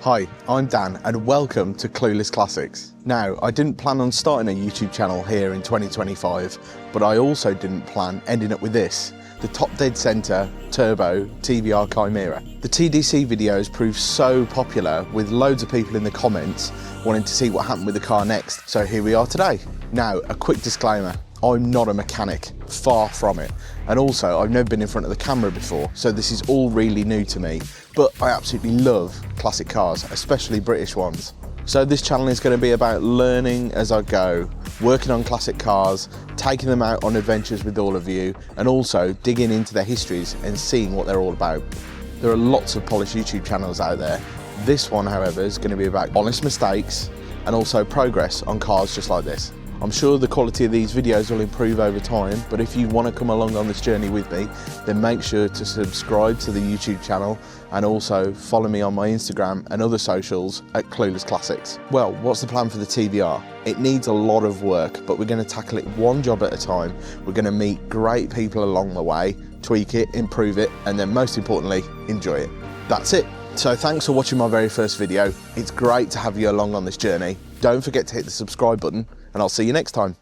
Hi, I'm Dan and welcome to Clueless Classics. Now, I didn't plan on starting a YouTube channel here in 2025, but I also didn't plan ending up with this, the top dead centre turbo TVR Chimera. The TDC videos proved so popular with loads of people in the comments wanting to see what happened with the car next, so here we are today. Now, a quick disclaimer. I'm not a mechanic, far from it. And also, I've never been in front of the camera before, so this is all really new to me. But I absolutely love classic cars, especially British ones. So this channel is going to be about learning as I go, working on classic cars, taking them out on adventures with all of you, and also digging into their histories and seeing what they're all about. There are lots of polished YouTube channels out there. This one, however, is going to be about honest mistakes and also progress on cars just like this. I'm sure the quality of these videos will improve over time, but if you want to come along on this journey with me, then make sure to subscribe to the YouTube channel and also follow me on my Instagram and other socials at Clueless Classics. Well, what's the plan for the TVR? It needs a lot of work, but we're going to tackle it one job at a time. We're going to meet great people along the way, tweak it, improve it, and then most importantly, enjoy it. That's it. So thanks for watching my very first video. It's great to have you along on this journey. Don't forget to hit the subscribe button, and I'll see you next time.